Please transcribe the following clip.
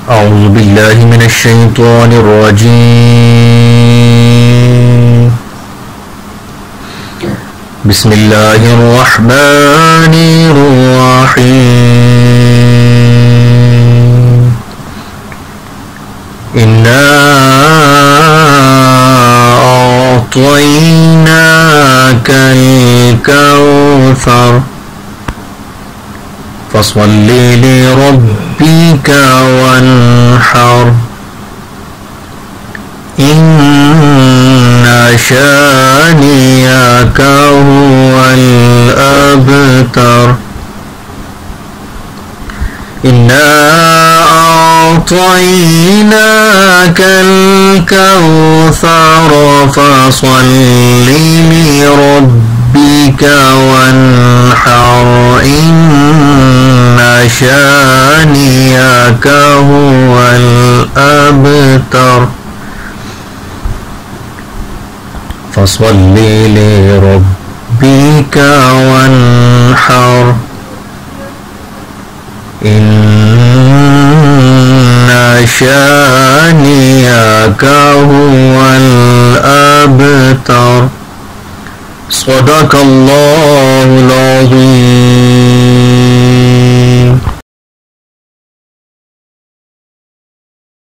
أعوذ بالله من الشيطان الرجيم. بسم الله الرحمن الرحيم. إنا أعطيناك الكوثر فصل لربك وانحر إن شانئك هو الأبتر. إنا أعطيناك الكوثر فصل لربك وانحر إن شانئك هو الأبتر. فصل لربك وانحر إن شانئك هو الأبتر. صدق الله العظيم.